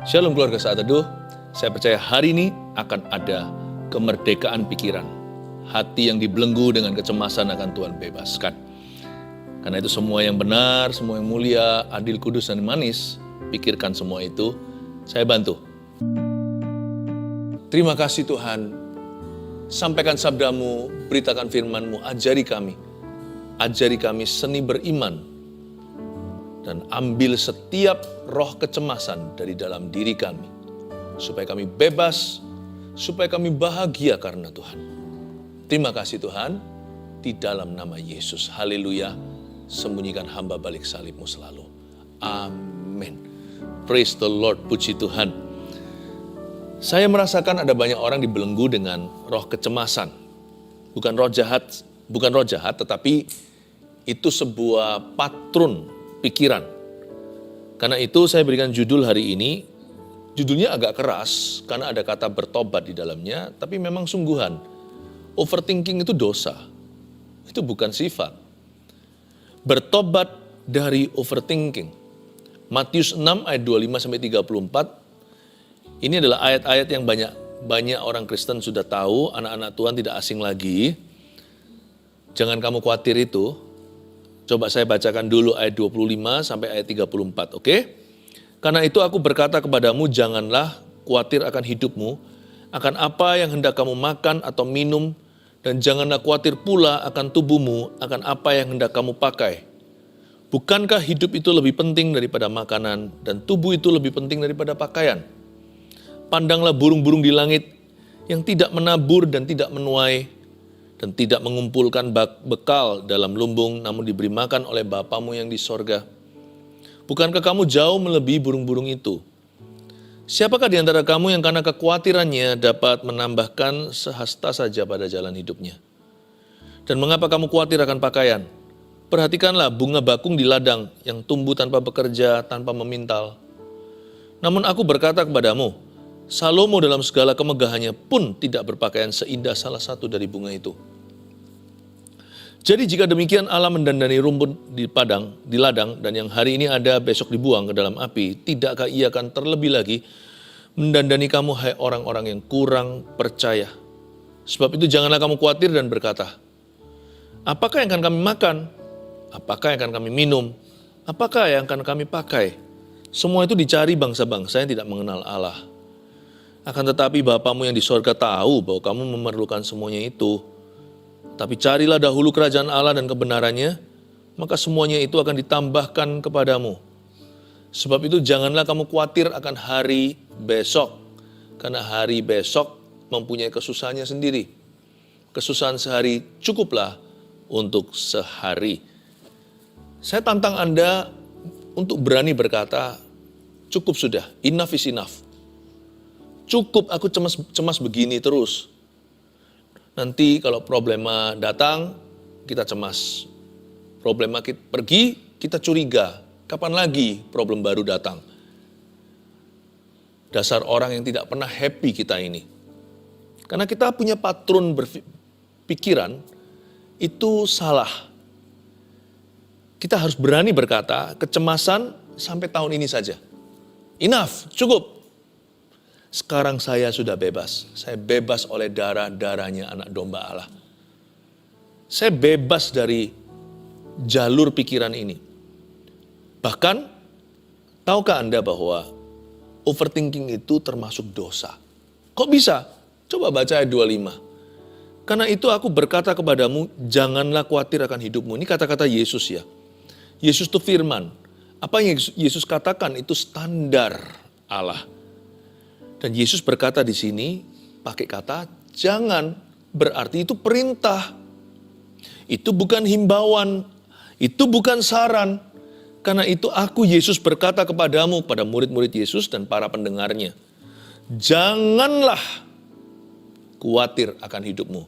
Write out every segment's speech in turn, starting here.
Shalom keluarga Saat Teduh, saya percaya hari ini akan ada kemerdekaan pikiran. Hati yang dibelenggu dengan kecemasan akan Tuhan bebaskan. Karena itu semua yang benar, semua yang mulia, adil, kudus, dan manis, pikirkan semua itu, saya bantu. Terima kasih Tuhan, sampaikan sabdamu, beritakan firmanmu, ajari kami seni beriman, dan ambil setiap roh kecemasan dari dalam diri kami, supaya kami bebas, supaya kami bahagia karena Tuhan. Terima kasih Tuhan, di dalam nama Yesus, haleluya, sembunyikan hamba balik salib-Mu selalu. Amin. Praise the Lord, puji Tuhan. Saya merasakan ada banyak orang dibelenggu dengan roh kecemasan. Bukan roh jahat, tetapi itu sebuah patron pikiran. Karena itu saya berikan judul hari ini, judulnya agak keras karena ada kata bertobat di dalamnya, tapi memang sungguhan. Overthinking itu dosa, itu bukan sifat. Bertobat dari overthinking. Matius 6 ayat 25-34, ini adalah ayat-ayat yang banyak orang Kristen sudah tahu, anak-anak Tuhan tidak asing lagi. Jangan kamu khawatir itu. Coba saya bacakan dulu ayat 25 sampai ayat 34, oke? Karena itu aku berkata kepadamu, janganlah khawatir akan hidupmu, akan apa yang hendak kamu makan atau minum, dan janganlah khawatir pula akan tubuhmu, akan apa yang hendak kamu pakai. Bukankah hidup itu lebih penting daripada makanan, dan tubuh itu lebih penting daripada pakaian? Pandanglah burung-burung di langit yang tidak menabur dan tidak menuai, dan tidak mengumpulkan bekal dalam lumbung, namun diberi makan oleh Bapamu yang di sorga. Bukankah kamu jauh melebihi burung-burung itu? Siapakah di antara kamu yang karena kekhawatirannya dapat menambahkan sehasta saja pada jalan hidupnya? Dan mengapa kamu khawatir akan pakaian? Perhatikanlah bunga bakung di ladang yang tumbuh tanpa bekerja, tanpa memintal. Namun aku berkata kepadamu, Salomo dalam segala kemegahannya pun tidak berpakaian seindah salah satu dari bunga itu. Jadi jika demikian Allah mendandani rumput di ladang, dan yang hari ini ada besok dibuang ke dalam api, tidakkah Ia akan terlebih lagi mendandani kamu, hai orang-orang yang kurang percaya? Sebab itu janganlah kamu khawatir dan berkata, apakah yang akan kami makan? Apakah yang akan kami minum? Apakah yang akan kami pakai? Semua itu dicari bangsa-bangsa yang tidak mengenal Allah. Akan tetapi Bapamu yang di sorga tahu bahwa kamu memerlukan semuanya itu. Tapi carilah dahulu kerajaan Allah dan kebenarannya, maka semuanya itu akan ditambahkan kepadamu. Sebab itu janganlah kamu khawatir akan hari besok, karena hari besok mempunyai kesusahannya sendiri. Kesusahan sehari cukuplah untuk sehari. Saya tantang Anda untuk berani berkata, cukup sudah, enough is enough. Cukup aku cemas begini terus. Nanti kalau problema datang, kita cemas. Problema kita pergi, kita curiga. Kapan lagi problem baru datang? Dasar orang yang tidak pernah happy kita ini. Karena kita punya patron berpikiran, itu salah. Kita harus berani berkata, kecemasan sampai tahun ini saja. Enough, cukup. Sekarang saya sudah bebas. Saya bebas oleh darah-darahnya anak domba Allah. Saya bebas dari jalur pikiran ini. Bahkan, tahukah Anda bahwa overthinking itu termasuk dosa? Kok bisa? Coba baca ayat 25. Karena itu aku berkata kepadamu, janganlah khawatir akan hidupmu. Ini kata-kata Yesus ya. Yesus itu firman. Apa yang Yesus katakan itu standar Allah. Dan Yesus berkata di sini, pakai kata jangan, berarti itu perintah. Itu bukan himbauan, itu bukan saran. Karena itu aku Yesus berkata kepadamu, pada murid-murid Yesus dan para pendengarnya. Janganlah khawatir akan hidupmu.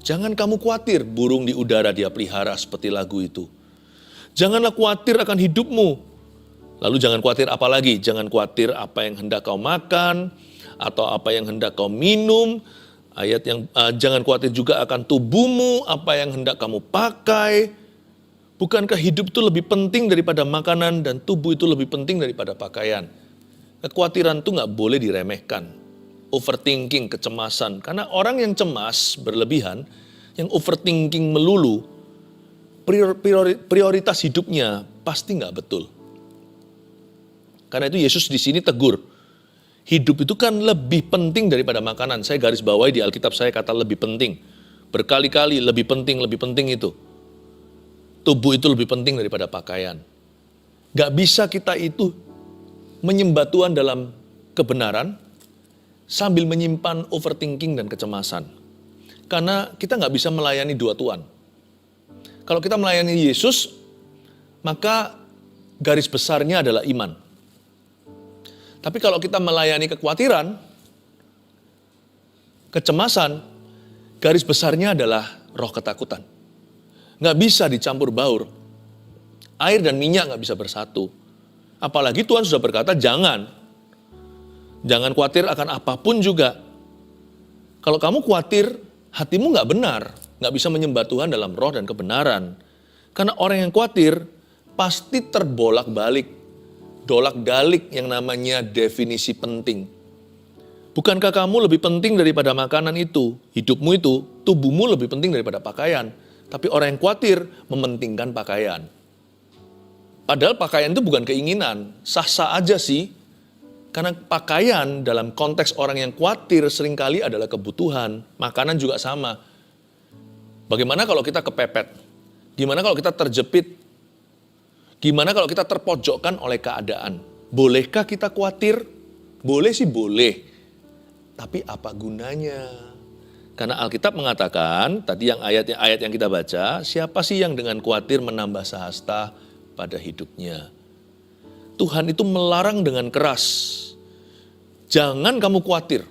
Jangan kamu khawatir, burung di udara dia pelihara seperti lagu itu. Janganlah khawatir akan hidupmu. Lalu jangan khawatir apa lagi? Jangan khawatir apa yang hendak kau makan, atau apa yang hendak kau minum. Jangan khawatir juga akan tubuhmu, apa yang hendak kamu pakai. Bukankah hidup itu lebih penting daripada makanan, dan tubuh itu lebih penting daripada pakaian? Kekhawatiran itu nggak boleh diremehkan. Overthinking, kecemasan. Karena orang yang cemas berlebihan, yang overthinking melulu, prioritas hidupnya pasti nggak betul. Karena itu Yesus di sini tegur. Hidup itu kan lebih penting daripada makanan. Saya garis bawahi di Alkitab saya kata lebih penting. Berkali-kali lebih penting itu. Tubuh itu lebih penting daripada pakaian. Gak bisa kita itu menyembah Tuhan dalam kebenaran sambil menyimpan overthinking dan kecemasan. Karena kita gak bisa melayani dua Tuhan. Kalau kita melayani Yesus, maka garis besarnya adalah iman. Tapi kalau kita melayani kekhawatiran, kecemasan, garis besarnya adalah roh ketakutan. Nggak bisa dicampur baur. Air dan minyak nggak bisa bersatu. Apalagi Tuhan sudah berkata, jangan khawatir akan apapun juga. Kalau kamu khawatir, hatimu nggak benar. Nggak bisa menyembah Tuhan dalam roh dan kebenaran. Karena orang yang khawatir, pasti terbolak-balik. Dolak-dalik yang namanya definisi penting. Bukankah kamu lebih penting daripada makanan itu? Hidupmu itu, tubuhmu lebih penting daripada pakaian. Tapi orang yang khawatir mementingkan pakaian. Padahal pakaian itu bukan keinginan, sah-sah aja sih. Karena pakaian dalam konteks orang yang khawatir seringkali adalah kebutuhan. Makanan juga sama. Bagaimana kalau kita kepepet? Gimana kalau kita terjepit? Gimana kalau kita terpojokkan oleh keadaan? Bolehkah kita khawatir? Boleh sih boleh. Tapi apa gunanya? Karena Alkitab mengatakan, tadi yang ayat yang kita baca, siapa sih yang dengan khawatir menambah sahasta pada hidupnya? Tuhan itu melarang dengan keras. Jangan kamu khawatir.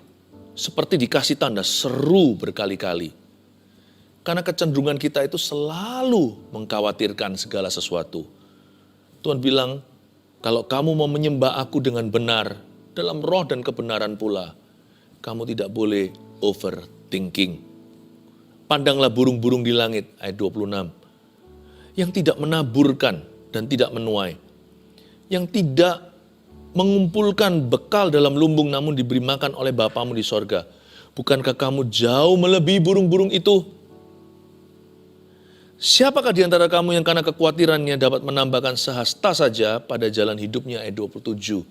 Seperti dikasih tanda seru berkali-kali. Karena kecenderungan kita itu selalu mengkhawatirkan segala sesuatu. Tuhan bilang, kalau kamu mau menyembah aku dengan benar, dalam roh dan kebenaran pula, kamu tidak boleh overthinking. Pandanglah burung-burung di langit, ayat 26. Yang tidak menaburkan dan tidak menuai. Yang tidak mengumpulkan bekal dalam lumbung namun diberi makan oleh Bapamu di sorga. Bukankah kamu jauh melebihi burung-burung itu? Siapakah di antara kamu yang karena kekhawatirannya dapat menambahkan sehasta saja pada jalan hidupnya, ayat 27.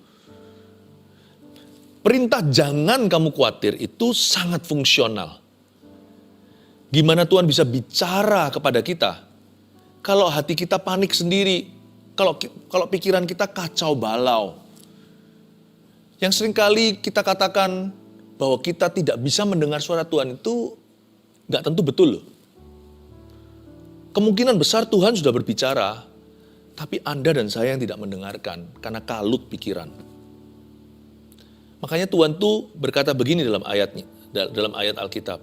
Perintah jangan kamu khawatir itu sangat fungsional. Gimana Tuhan bisa bicara kepada kita? Kalau hati kita panik sendiri, kalau pikiran kita kacau balau. Yang seringkali kita katakan bahwa kita tidak bisa mendengar suara Tuhan itu gak tentu betul loh. Kemungkinan besar Tuhan sudah berbicara, tapi Anda dan saya yang tidak mendengarkan karena kalut pikiran. Makanya Tuhan tuh berkata begini dalam ayat Alkitab.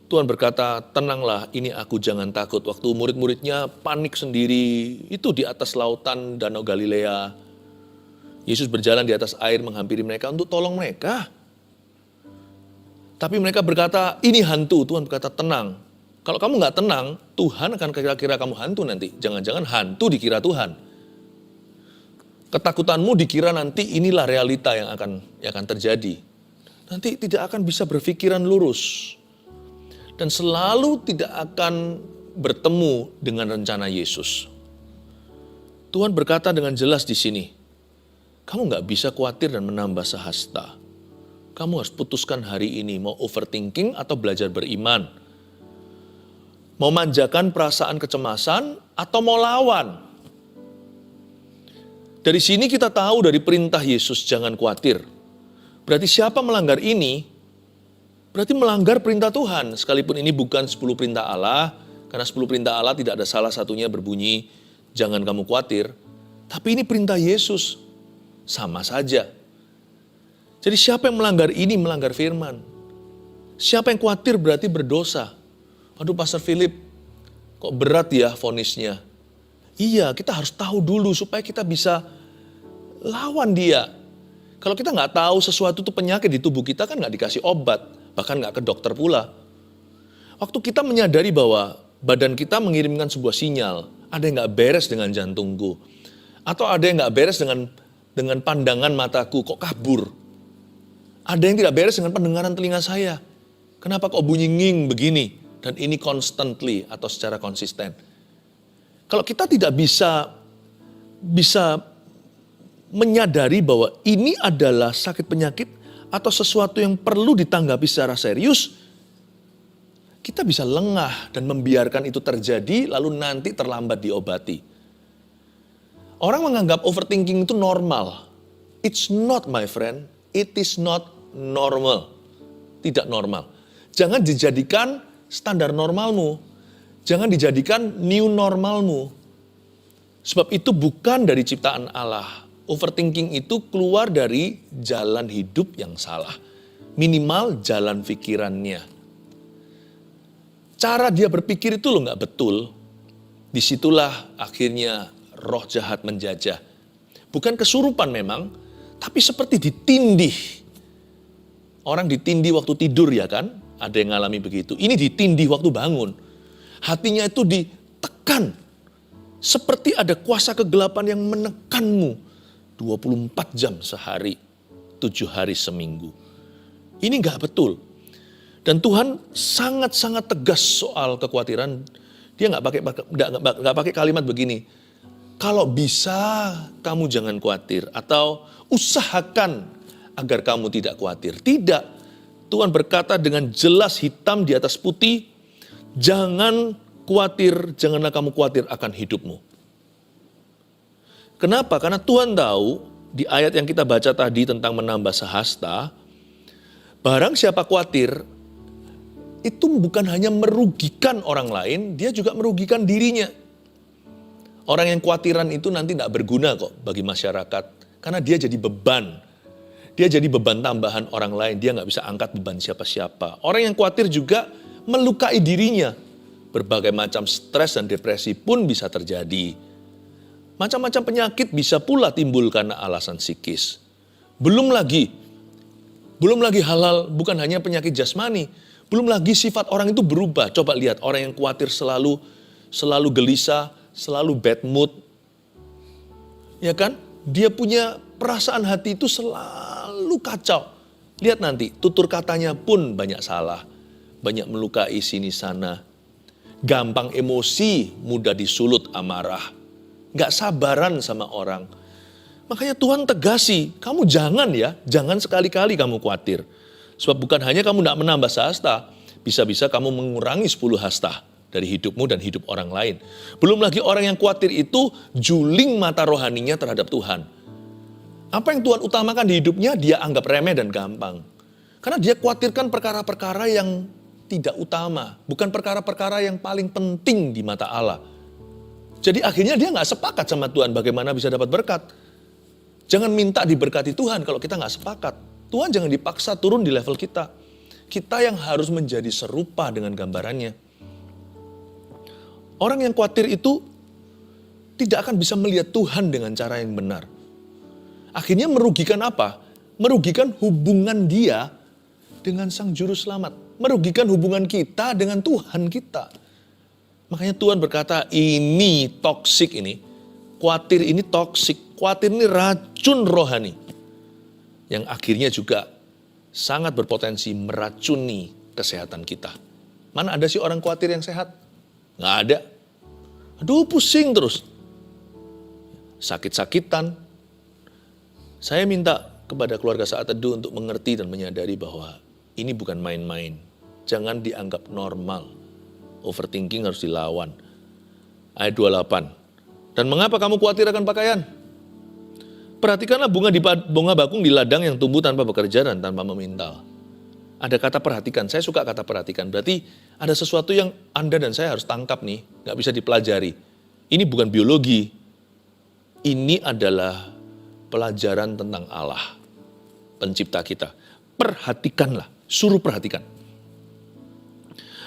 Tuhan berkata, tenanglah, ini aku, jangan takut. Waktu murid-muridnya panik sendiri, itu di atas lautan Danau Galilea. Yesus berjalan di atas air menghampiri mereka untuk tolong mereka. Tapi mereka berkata, ini hantu. Tuhan berkata, tenang. Kalau kamu nggak tenang, Tuhan akan kira-kira kamu hantu nanti. Jangan-jangan hantu dikira Tuhan. Ketakutanmu dikira nanti inilah realita yang akan terjadi. Nanti tidak akan bisa berpikiran lurus. Dan selalu tidak akan bertemu dengan rencana Yesus. Tuhan berkata dengan jelas di sini, kamu nggak bisa khawatir dan menambah sehasta. Kamu harus putuskan hari ini mau overthinking atau belajar beriman. Mau manjakan perasaan kecemasan atau mau lawan? Dari sini kita tahu dari perintah Yesus jangan khawatir. Berarti siapa melanggar ini, berarti melanggar perintah Tuhan. Sekalipun ini bukan 10 perintah Allah, karena 10 perintah Allah tidak ada salah satunya berbunyi, jangan kamu khawatir. Tapi ini perintah Yesus, sama saja. Jadi siapa yang melanggar ini, melanggar firman. Siapa yang khawatir berarti berdosa. Aduh Pastor Philip, kok berat ya vonisnya. Iya, kita harus tahu dulu supaya kita bisa lawan dia. Kalau kita nggak tahu sesuatu itu penyakit di tubuh kita kan nggak dikasih obat, bahkan nggak ke dokter pula. Waktu kita menyadari bahwa badan kita mengirimkan sebuah sinyal, ada yang nggak beres dengan jantungku, atau ada yang nggak beres dengan dengan pandangan mataku kok kabur. Ada yang tidak beres dengan pendengaran telinga saya. Kenapa kok bunyi nging begini? Dan ini constantly atau secara konsisten. Kalau kita tidak bisa menyadari bahwa ini adalah sakit penyakit atau sesuatu yang perlu ditanggapi secara serius, kita bisa lengah dan membiarkan itu terjadi lalu nanti terlambat diobati. Orang menganggap overthinking itu normal. It's not, my friend. It is not normal. Tidak normal. Jangan dijadikan standar normalmu. Jangan dijadikan new normalmu. Sebab itu bukan dari ciptaan Allah. Overthinking itu keluar dari jalan hidup yang salah. Minimal jalan pikirannya. Cara dia berpikir itu loh nggak betul. Disitulah akhirnya roh jahat menjajah. Bukan kesurupan memang, tapi seperti ditindih. Orang ditindih waktu tidur ya kan? Ada yang ngalami begitu. Ini ditindih waktu bangun. Hatinya itu ditekan. Seperti ada kuasa kegelapan yang menekanmu. 24 jam sehari, 7 hari seminggu. Ini nggak betul. Dan Tuhan sangat-sangat tegas soal kekhawatiran. Dia nggak pakai kalimat begini. Kalau bisa kamu jangan khawatir. Atau usahakan agar kamu tidak khawatir. Tidak. Tuhan berkata dengan jelas hitam di atas putih. Jangan khawatir, janganlah kamu khawatir akan hidupmu. Kenapa? Karena Tuhan tahu di ayat yang kita baca tadi tentang menambah sehasta. Barang siapa khawatir, itu bukan hanya merugikan orang lain, dia juga merugikan dirinya. Orang yang khawatiran itu nanti tidak berguna kok bagi masyarakat. Karena dia jadi beban. Dia jadi beban tambahan orang lain. Dia nggak bisa angkat beban siapa-siapa. Orang yang khawatir juga melukai dirinya. Berbagai macam stres dan depresi pun bisa terjadi. Macam-macam penyakit bisa pula timbul karena alasan psikis. Belum lagi hal-hal bukan hanya penyakit jasmani. Belum lagi sifat orang itu berubah. Coba lihat orang yang khawatir selalu gelisah, selalu bad mood. Ya kan? Dia punya perasaan hati itu selalu kacau. Lihat nanti, tutur katanya pun banyak salah. Banyak melukai sini sana. Gampang emosi, mudah disulut amarah. Gak sabaran sama orang. Makanya Tuhan tegasi, kamu jangan sekali-kali kamu khawatir. Sebab bukan hanya kamu tidak menambah sehasta, bisa-bisa kamu mengurangi 10 hasta dari hidupmu dan hidup orang lain. Belum lagi orang yang khawatir itu juling mata rohaninya terhadap Tuhan. Apa yang Tuhan utamakan di hidupnya, dia anggap remeh dan gampang. Karena dia khawatirkan perkara-perkara yang tidak utama. Bukan perkara-perkara yang paling penting di mata Allah. Jadi akhirnya dia gak sepakat sama Tuhan bagaimana bisa dapat berkat. Jangan minta diberkati Tuhan kalau kita gak sepakat. Tuhan jangan dipaksa turun di level kita. Kita yang harus menjadi serupa dengan gambarannya. Orang yang khawatir itu tidak akan bisa melihat Tuhan dengan cara yang benar. Akhirnya merugikan apa? Merugikan hubungan dia dengan Sang Juru Selamat. Merugikan hubungan kita dengan Tuhan kita. Makanya Tuhan berkata ini toksik ini. Khawatir ini toksik. Khawatir ini racun rohani. Yang akhirnya juga sangat berpotensi meracuni kesehatan kita. Mana ada sih orang khawatir yang sehat? Nggak ada. Aduh pusing terus. Sakit-sakitan. Saya minta kepada keluarga Saat Teduh untuk mengerti dan menyadari bahwa ini bukan main-main. Jangan dianggap normal. Overthinking harus dilawan. Ayat 28. Dan mengapa kamu khawatir akan pakaian? Perhatikanlah bunga bakung di ladang yang tumbuh tanpa bekerja dan tanpa memintal. Ada kata perhatikan, saya suka kata perhatikan. Berarti ada sesuatu yang Anda dan saya harus tangkap nih, gak bisa dipelajari. Ini bukan biologi. Ini adalah pelajaran tentang Allah, pencipta kita. Perhatikanlah, suruh perhatikan.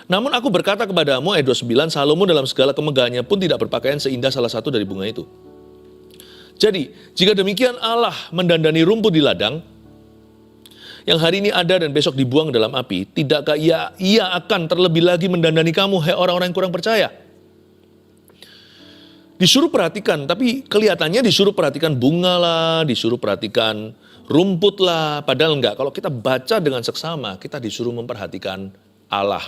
Namun aku berkata kepadamu, ayat 29, Salomo dalam segala kemegahannya pun tidak berpakaian seindah salah satu dari bunga itu. Jadi, jika demikian Allah mendandani rumput di ladang, yang hari ini ada dan besok dibuang dalam api, tidakkah ia akan terlebih lagi mendandani kamu, hai orang-orang yang kurang percaya? Di Disuruh perhatikan, tapi kelihatannya disuruh perhatikan bunga lah, disuruh perhatikan rumput lah. Padahal enggak, kalau kita baca dengan seksama, kita disuruh memperhatikan Allah.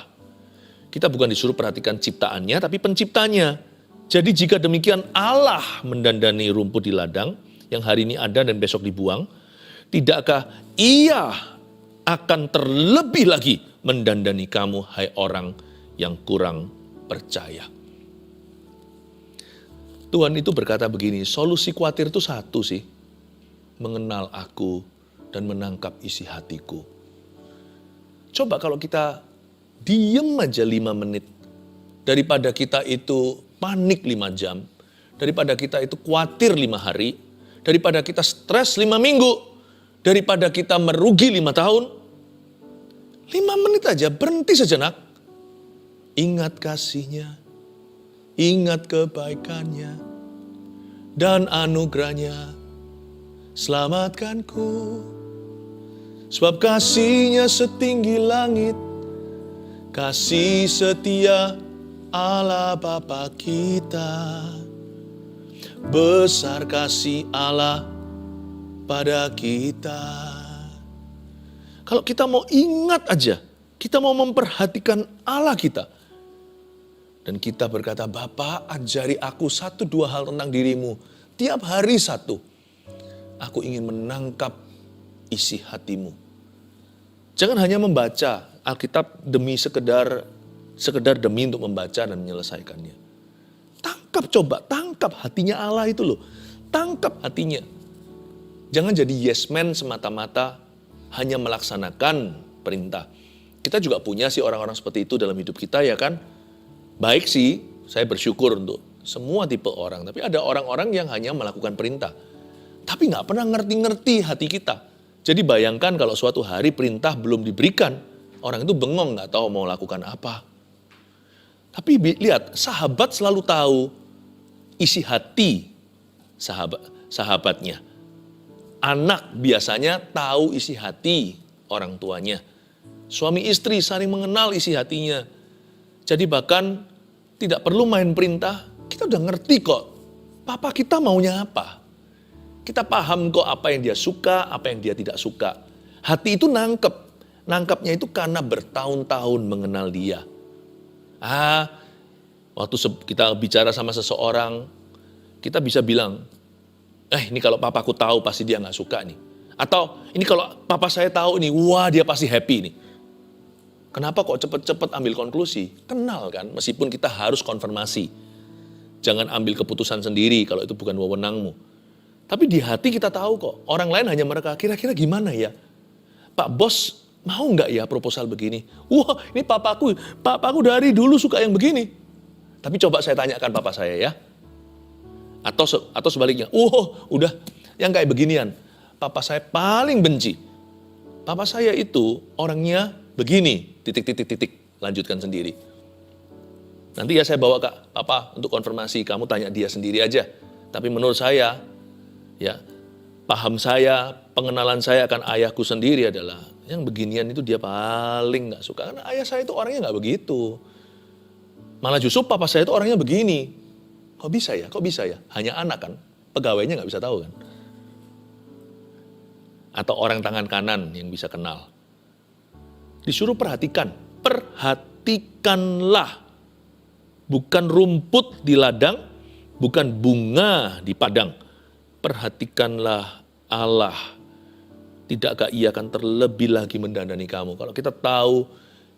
Kita bukan disuruh perhatikan ciptaannya, tapi penciptanya. Jadi jika demikian Allah mendandani rumput di ladang, yang hari ini ada dan besok dibuang, tidakkah Ia akan terlebih lagi mendandani kamu, hai orang yang kurang percaya. Tuhan itu berkata begini, solusi khawatir itu satu sih. Mengenal aku dan menangkap isi hatiku. Coba kalau kita diem aja 5 menit. Daripada kita itu panik 5 jam. Daripada kita itu khawatir 5 hari. Daripada kita stres 5 minggu. Daripada kita merugi 5 tahun. 5 menit aja, berhenti sejenak. Ingat kasihnya. Ingat kebaikannya dan anugerahnya, selamatkanku. Sebab kasihnya setinggi langit, kasih setia Allah Bapa kita. Besar kasih Allah pada kita. Kalau kita mau ingat aja, kita mau memperhatikan Allah kita. Dan kita berkata, Bapa, ajari aku 1-2 hal tentang dirimu. Tiap hari 1. Aku ingin menangkap isi hatimu. Jangan hanya membaca Alkitab demi sekedar demi untuk membaca dan menyelesaikannya. Tangkap hatinya Allah itu loh. Tangkap hatinya. Jangan jadi yes man semata-mata hanya melaksanakan perintah. Kita juga punya sih orang-orang seperti itu dalam hidup kita ya kan. Baik sih, saya bersyukur untuk semua tipe orang. Tapi ada orang-orang yang hanya melakukan perintah. Tapi gak pernah ngerti-ngerti hati kita. Jadi bayangkan kalau suatu hari perintah belum diberikan. Orang itu bengong gak tahu mau lakukan apa. Tapi lihat, sahabat selalu tahu isi hati sahabatnya. Anak biasanya tahu isi hati orang tuanya. Suami istri saling mengenal isi hatinya. Jadi bahkan tidak perlu main perintah, kita udah ngerti kok. Papa kita maunya apa. Kita paham kok apa yang dia suka, apa yang dia tidak suka. Hati itu nangkep. Nangkepnya itu karena bertahun-tahun mengenal dia. Waktu kita bicara sama seseorang, kita bisa bilang, ini kalau papaku tahu pasti dia gak suka nih. Atau ini kalau papa saya tahu nih, wah dia pasti happy nih. Kenapa kok cepet-cepet ambil konklusi? Kenal kan, meskipun kita harus konfirmasi. Jangan ambil keputusan sendiri kalau itu bukan wewenangmu. Tapi di hati kita tahu kok, orang lain hanya mereka, kira-kira gimana ya? Pak bos mau nggak ya proposal begini? Wah ini papaku dari dulu suka yang begini. Tapi coba saya tanyakan papa saya ya. Atau sebaliknya, udah yang kayak beginian. Papa saya paling benci. Papa saya itu orangnya begini, titik, lanjutkan sendiri. Nanti ya saya bawa ke papa untuk konfirmasi, kamu tanya dia sendiri aja. Tapi menurut saya, ya paham saya, pengenalan saya akan ayahku sendiri adalah, yang beginian itu dia paling gak suka. Karena ayah saya itu orangnya gak begitu. Malah justru papa saya itu orangnya begini. Kok bisa ya? Hanya anak kan, pegawainya gak bisa tahu kan. Atau orang tangan kanan yang bisa kenal. Disuruh perhatikanlah. Bukan rumput di ladang, bukan bunga di padang. Perhatikanlah Allah. Tidakkah Ia akan terlebih lagi mendandani kamu? Kalau kita tahu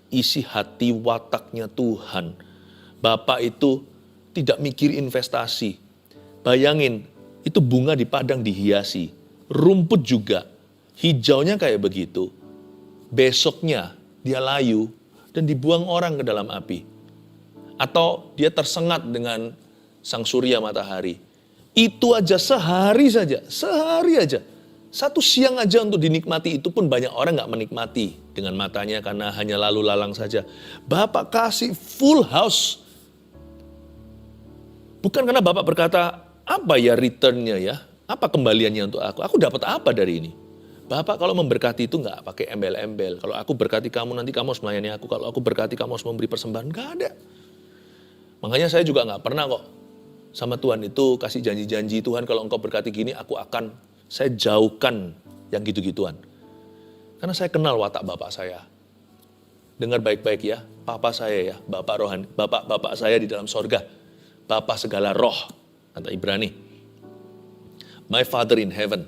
isi hati wataknya Tuhan. Bapak itu tidak mikir investasi. Bayangin, itu bunga di padang dihiasi. Rumput juga, hijaunya kayak begitu. Besoknya dia layu dan dibuang orang ke dalam api. Atau dia tersengat dengan sang surya matahari. Itu aja sehari saja. 1 siang aja untuk dinikmati, itu pun banyak orang gak menikmati dengan matanya karena hanya lalu lalang saja. Bapak kasih full house. Bukan karena Bapak berkata, apa ya returnnya ya? Apa kembaliannya untuk aku? Aku dapat apa dari ini? Bapak kalau memberkati itu gak pakai embel-embel. Kalau aku berkati kamu, nanti kamu harus melayani aku. Kalau aku berkati kamu harus memberi persembahan. Gak ada. Makanya saya juga gak pernah kok sama Tuhan itu kasih janji-janji, Tuhan kalau engkau berkati gini, saya jauhkan yang gitu-gituan. Karena saya kenal watak bapak saya. Dengar baik-baik ya, papa saya ya, bapak rohani, bapak saya di dalam sorga. Bapak segala roh, kata Ibrani. My Father in heaven.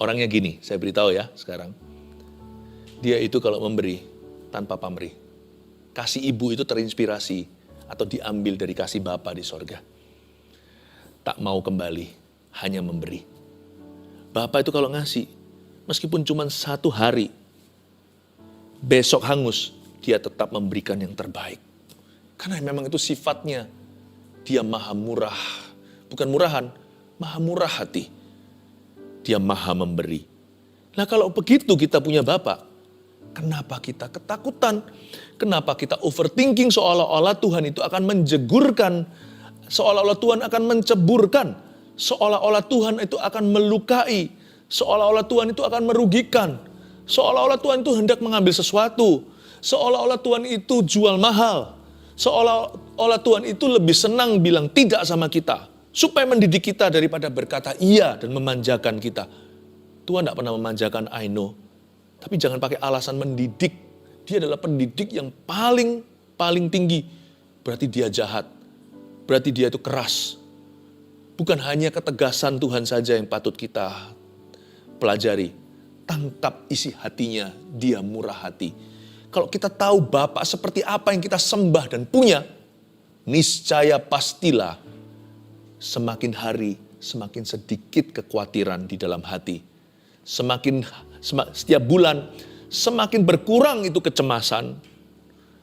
Orangnya gini, saya beritahu ya sekarang. Dia itu kalau memberi tanpa pamrih. Kasih ibu itu terinspirasi atau diambil dari kasih Bapa di sorga. Tak mau kembali, hanya memberi. Bapa itu kalau ngasih, meskipun cuma 1 hari, besok hangus, dia tetap memberikan yang terbaik. Karena memang itu sifatnya. Dia maha murah. Bukan murahan, maha murah hati. Dia maha memberi. Nah kalau begitu kita punya Bapa, kenapa kita ketakutan? Kenapa kita overthinking seolah-olah Tuhan itu akan menjegurkan, seolah-olah Tuhan akan menceburkan, seolah-olah Tuhan itu akan melukai, seolah-olah Tuhan itu akan merugikan, seolah-olah Tuhan itu hendak mengambil sesuatu, seolah-olah Tuhan itu jual mahal, seolah-olah Tuhan itu lebih senang bilang tidak sama kita, supaya mendidik kita daripada berkata iya dan memanjakan kita. Tuhan tidak pernah memanjakan, I know. Tapi jangan pakai alasan mendidik. Dia adalah pendidik yang paling tinggi. Berarti dia jahat. Berarti dia itu keras. Bukan hanya ketegasan Tuhan saja yang patut kita pelajari. Tangkap isi hatinya, dia murah hati. Kalau kita tahu Bapa seperti apa yang kita sembah dan punya, niscaya pastilah semakin hari semakin sedikit kekhawatiran di dalam hati. Setiap bulan semakin berkurang itu kecemasan.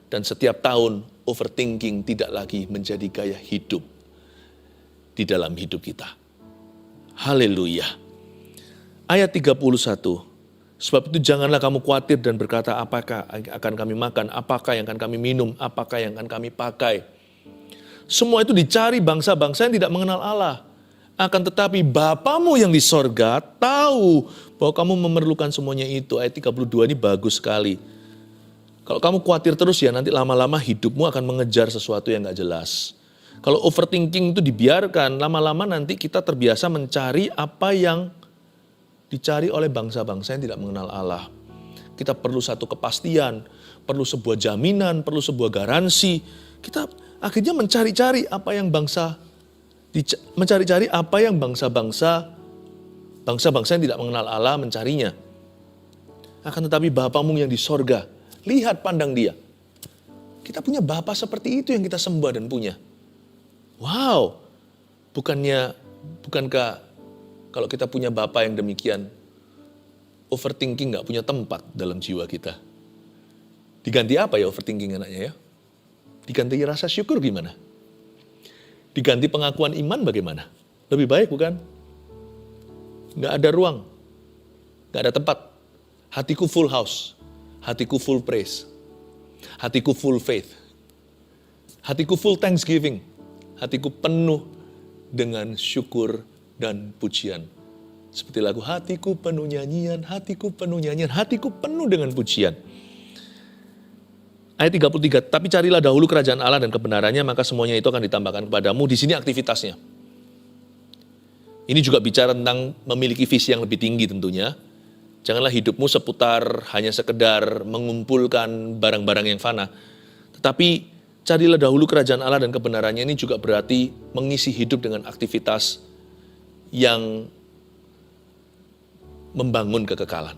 Dan setiap tahun overthinking tidak lagi menjadi gaya hidup di dalam hidup kita. Haleluya. Ayat 31. Sebab itu janganlah kamu khawatir dan berkata apakah akan kami makan, apakah yang akan kami minum, apakah yang akan kami pakai. Semua itu dicari bangsa-bangsa yang tidak mengenal Allah. Akan tetapi Bapamu yang di sorga tahu bahwa kamu memerlukan semuanya itu. Ayat 32 ini bagus sekali. Kalau kamu khawatir terus ya nanti lama-lama hidupmu akan mengejar sesuatu yang gak jelas. Kalau overthinking itu dibiarkan, lama-lama nanti kita terbiasa mencari apa yang dicari oleh bangsa-bangsa yang tidak mengenal Allah. Kita perlu satu kepastian, perlu sebuah jaminan, perlu sebuah garansi. Kita akhirnya mencari-cari apa yang bangsa-bangsa yang tidak mengenal Allah mencarinya. Akan tetapi Bapamu yang di sorga, lihat pandang dia. Kita punya Bapa seperti itu yang kita sembah dan punya. Wow, bukankah kalau kita punya Bapa yang demikian, overthinking gak punya tempat dalam jiwa kita. Diganti apa ya overthinking anaknya ya? Diganti rasa syukur gimana? Diganti pengakuan iman bagaimana? Lebih baik bukan? Gak ada ruang, gak ada tempat. Hatiku full house, hatiku full praise, hatiku full faith, hatiku full thanksgiving, hatiku penuh dengan syukur dan pujian. Seperti lagu hatiku penuh nyanyian, hatiku penuh nyanyian, hatiku penuh dengan pujian. Ayat 33, tapi carilah dahulu kerajaan Allah dan kebenarannya, maka semuanya itu akan ditambahkan kepadamu. Di sini aktivitasnya. Ini juga bicara tentang memiliki visi yang lebih tinggi tentunya. Janganlah hidupmu seputar hanya sekedar mengumpulkan barang-barang yang fana. Tetapi carilah dahulu kerajaan Allah dan kebenarannya, ini juga berarti mengisi hidup dengan aktivitas yang membangun kekekalan.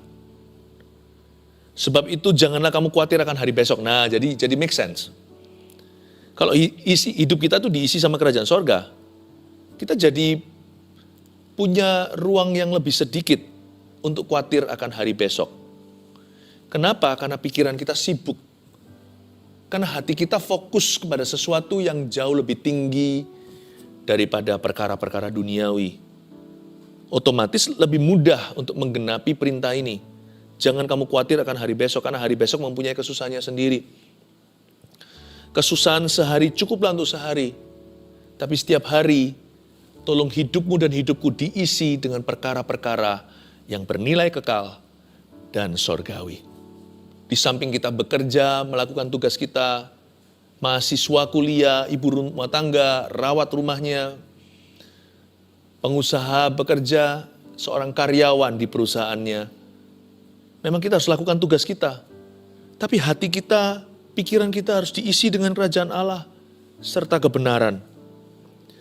Sebab itu janganlah kamu khawatir akan hari besok. Nah, jadi make sense. Kalau isi hidup kita tuh diisi sama kerajaan sorga, kita jadi punya ruang yang lebih sedikit untuk khawatir akan hari besok. Kenapa? Karena pikiran kita sibuk. Karena hati kita fokus kepada sesuatu yang jauh lebih tinggi daripada perkara-perkara duniawi. Otomatis lebih mudah untuk menggenapi perintah ini. Jangan kamu khawatir akan hari besok, karena hari besok mempunyai kesusahannya sendiri. Kesusahan sehari cukuplah untuk sehari. Tapi setiap hari, tolong hidupmu dan hidupku diisi dengan perkara-perkara yang bernilai kekal dan sorgawi. Di samping kita bekerja, melakukan tugas kita, mahasiswa kuliah, ibu rumah tangga, rawat rumahnya, pengusaha bekerja, seorang karyawan di perusahaannya. Memang kita harus lakukan tugas kita. Tapi hati kita, pikiran kita harus diisi dengan kerajaan Allah serta kebenaran.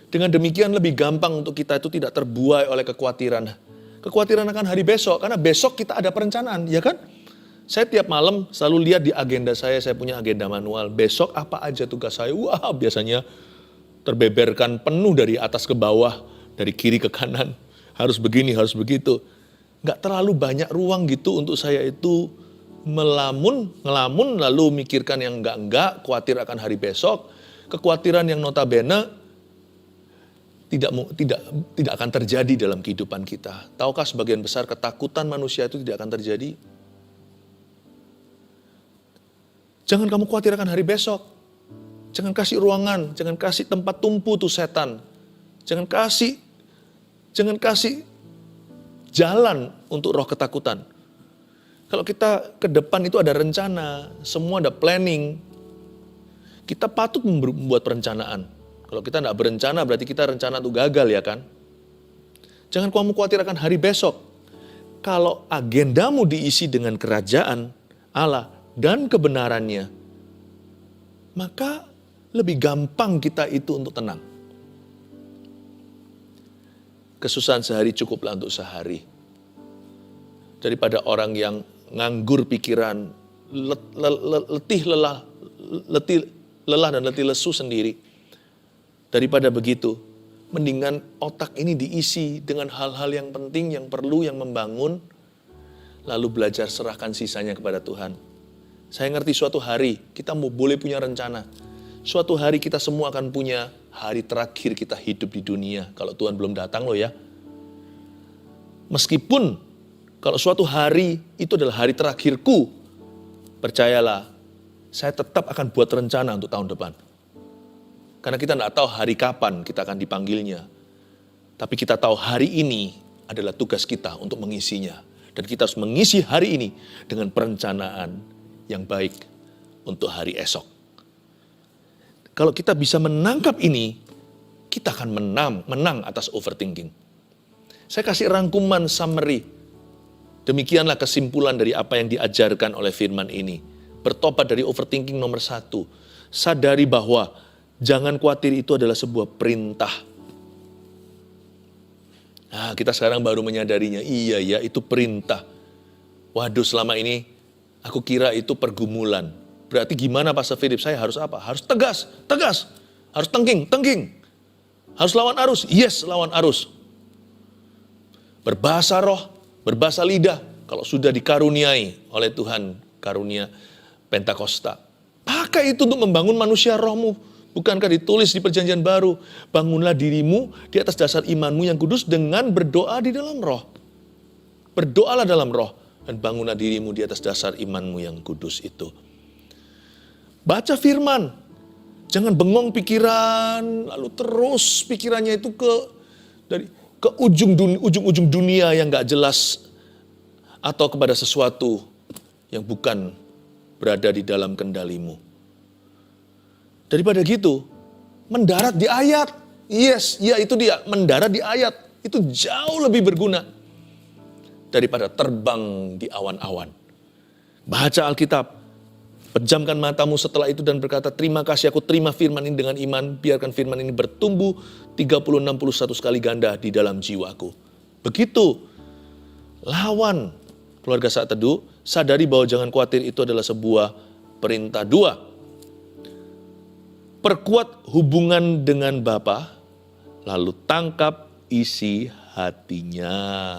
Dengan demikian lebih gampang untuk kita itu tidak terbuai oleh kekhawatiran. Kekhawatiran akan hari besok, karena besok kita ada perencanaan, ya kan? Saya tiap malam selalu lihat di agenda saya punya agenda manual. Besok apa aja tugas saya, wah biasanya terbeberkan penuh dari atas ke bawah, dari kiri ke kanan. Harus begini, harus begitu. Nggak terlalu banyak ruang gitu untuk saya itu ngelamun lalu mikirkan yang enggak, khawatir akan hari besok. Kekhawatiran yang notabene tidak akan terjadi dalam kehidupan kita. Tahukah sebagian besar ketakutan manusia itu tidak akan terjadi? Jangan kamu khawatir akan hari besok. Jangan kasih ruangan, jangan kasih tempat tumpu tuh setan. Jangan kasih jalan untuk roh ketakutan. Kalau kita ke depan itu ada rencana, semua ada planning. Kita patut membuat perencanaan. Kalau kita tidak berencana berarti kita rencana itu gagal, ya kan? Jangan kamu khawatir akan hari besok. Kalau agendamu diisi dengan kerajaan Allah dan kebenarannya, maka lebih gampang kita itu untuk tenang. Kesusahan sehari cukuplah untuk sehari. Daripada orang yang nganggur pikiran, letih lelah dan letih lesu sendiri. Daripada begitu, mendingan otak ini diisi dengan hal-hal yang penting, yang perlu, yang membangun, lalu belajar serahkan sisanya kepada Tuhan. Saya ngerti suatu hari kita boleh punya rencana. Suatu hari kita semua akan punya hari terakhir kita hidup di dunia. Kalau Tuhan belum datang loh ya. Meskipun kalau suatu hari itu adalah hari terakhirku, percayalah, saya tetap akan buat rencana untuk tahun depan. Karena kita tidak tahu hari kapan kita akan dipanggilnya. Tapi kita tahu hari ini adalah tugas kita untuk mengisinya. Dan kita harus mengisi hari ini dengan perencanaan yang baik untuk hari esok. Kalau kita bisa menangkap ini, kita akan menang atas overthinking. Saya kasih rangkuman summary. Demikianlah kesimpulan dari apa yang diajarkan oleh firman ini. Bertobat dari overthinking nomor 1. Sadari bahwa jangan khawatir itu adalah sebuah perintah. Nah, kita sekarang baru menyadarinya. Iya ya, itu perintah. Waduh, selama ini aku kira itu pergumulan. Berarti gimana Pastor Philip? Saya harus apa? Harus tegas. Harus tengking. Harus lawan arus. Yes, lawan arus. Berbahasa roh, berbahasa lidah. Kalau sudah dikaruniai oleh Tuhan, karunia Pentakosta. Pakai itu untuk membangun manusia rohmu. Bukankah ditulis di Perjanjian Baru? Bangunlah dirimu di atas dasar imanmu yang kudus dengan berdoa di dalam roh. Berdoalah dalam roh. Dan bangunlah dirimu di atas dasar imanmu yang kudus itu. Baca firman. Jangan bengong pikiran, lalu terus pikirannya itu ke ujung-ujung dunia yang gak jelas. Atau kepada sesuatu yang bukan berada di dalam kendalimu. Daripada gitu, mendarat di ayat. Yes, ya itu dia, mendarat di ayat. Itu jauh lebih berguna daripada terbang di awan-awan. Baca Alkitab, pejamkan matamu setelah itu dan berkata, terima kasih aku terima firman ini dengan iman, biarkan firman ini bertumbuh 30-61 kali ganda di dalam jiwaku. Begitu, lawan keluarga Saat Teduh, sadari bahwa jangan khawatir itu adalah sebuah perintah. 2, perkuat hubungan dengan Bapa, lalu tangkap isi hatinya.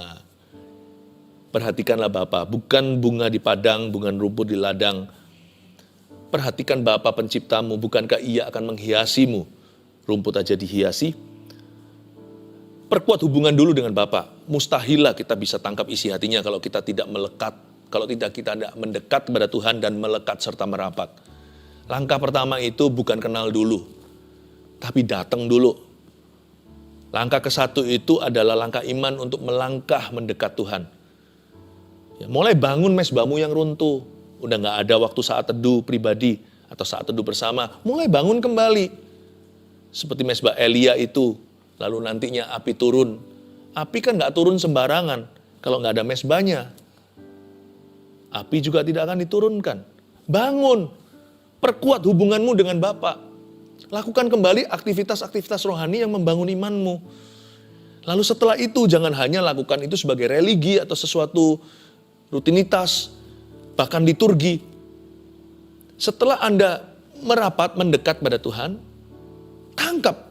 Perhatikanlah Bapa, bukan bunga di padang, bukan rumput di ladang. Perhatikan Bapa penciptamu, bukankah Ia akan menghiasimu? Rumput aja dihiasi. Perkuat hubungan dulu dengan Bapa. Mustahillah kita bisa tangkap isi hatinya kalau kita tidak melekat, kalau kita tidak mendekat kepada Tuhan dan melekat serta merapat. Langkah pertama itu bukan kenal dulu, tapi datang dulu. Langkah ke-1 itu adalah langkah iman untuk melangkah mendekat Tuhan. Ya, mulai bangun mesbahmu yang runtuh. Udah gak ada waktu saat teduh pribadi atau saat teduh bersama. Mulai bangun kembali. Seperti mesbah Elia itu. Lalu nantinya api turun. Api kan nggak turun sembarangan kalau nggak ada mesbahnya. Api juga tidak akan diturunkan. Bangun, perkuat hubunganmu dengan Bapa. Lakukan kembali aktivitas-aktivitas rohani yang membangun imanmu. Lalu setelah itu jangan hanya lakukan itu sebagai religi atau sesuatu rutinitas, bahkan liturgi. Setelah Anda merapat, mendekat pada Tuhan,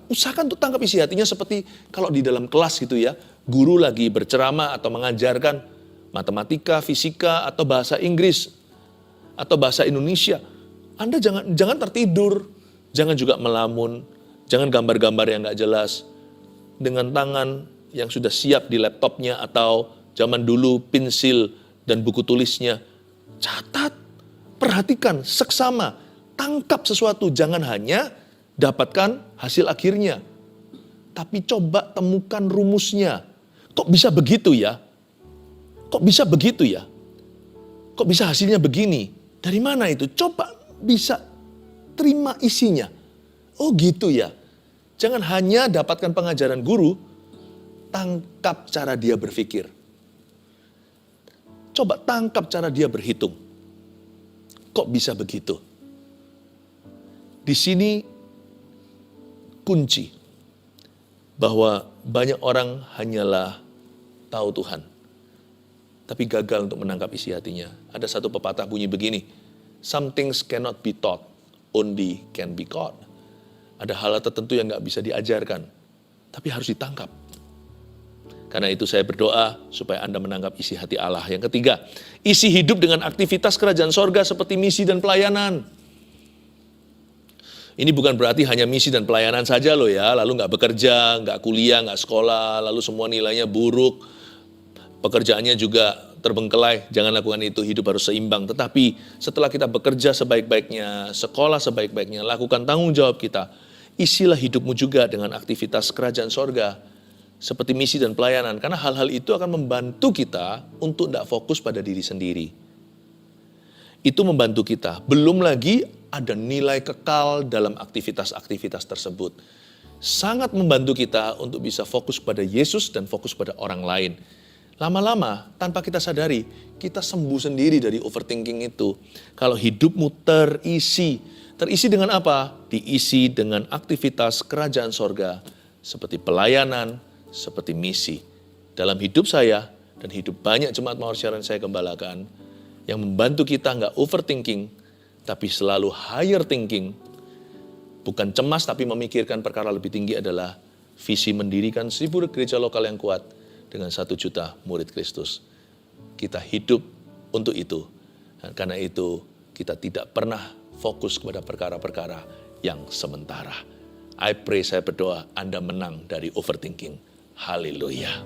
usahakan untuk tangkap isi hatinya seperti kalau di dalam kelas gitu ya, guru lagi berceramah atau mengajarkan matematika, fisika, atau bahasa Inggris, atau bahasa Indonesia. Anda jangan tertidur, jangan juga melamun, jangan gambar-gambar yang gak jelas, dengan tangan yang sudah siap di laptopnya, atau zaman dulu pensil dan buku tulisnya. Catat, perhatikan, seksama, tangkap sesuatu, jangan hanya dapatkan hasil akhirnya. Tapi coba temukan rumusnya. Kok bisa begitu ya? Kok bisa begitu ya? Kok bisa hasilnya begini? Dari mana itu? Coba bisa terima isinya. Oh gitu ya. Jangan hanya dapatkan pengajaran guru, tangkap cara dia berpikir. Coba tangkap cara dia berhitung. Kok bisa begitu? Di sini kunci bahwa banyak orang hanyalah tahu Tuhan, tapi gagal untuk menangkap isi hatinya. Ada satu pepatah bunyi begini, some things cannot be taught, only can be caught. Ada hal tertentu yang gak bisa diajarkan, tapi harus ditangkap. Karena itu saya berdoa supaya Anda menangkap isi hati Allah. Yang ketiga, isi hidup dengan aktivitas kerajaan sorga seperti misi dan pelayanan. Ini bukan berarti hanya misi dan pelayanan saja loh ya, lalu gak bekerja, gak kuliah, gak sekolah, lalu semua nilainya buruk, pekerjaannya juga terbengkelai. Jangan lakukan itu, hidup harus seimbang. Tetapi setelah kita bekerja sebaik-baiknya, sekolah sebaik-baiknya, lakukan tanggung jawab kita, isilah hidupmu juga dengan aktivitas kerajaan sorga, seperti misi dan pelayanan. Karena hal-hal itu akan membantu kita untuk tidak fokus pada diri sendiri. Itu membantu kita. Belum lagi ada nilai kekal dalam aktivitas-aktivitas tersebut. Sangat membantu kita untuk bisa fokus pada Yesus dan fokus pada orang lain. Lama-lama, tanpa kita sadari, kita sembuh sendiri dari overthinking itu. Kalau hidupmu terisi dengan apa? Diisi dengan aktivitas kerajaan sorga, seperti pelayanan, seperti misi. Dalam hidup saya, dan hidup banyak jemaat Mawar Siaran saya gembalakan, yang membantu kita nggak overthinking, tapi selalu higher thinking, bukan cemas tapi memikirkan perkara lebih tinggi adalah visi mendirikan 1000 gereja lokal yang kuat dengan 1 juta murid Kristus. Kita hidup untuk itu. Dan karena itu kita tidak pernah fokus kepada perkara-perkara yang sementara. I pray, saya berdoa Anda menang dari overthinking. Haleluya.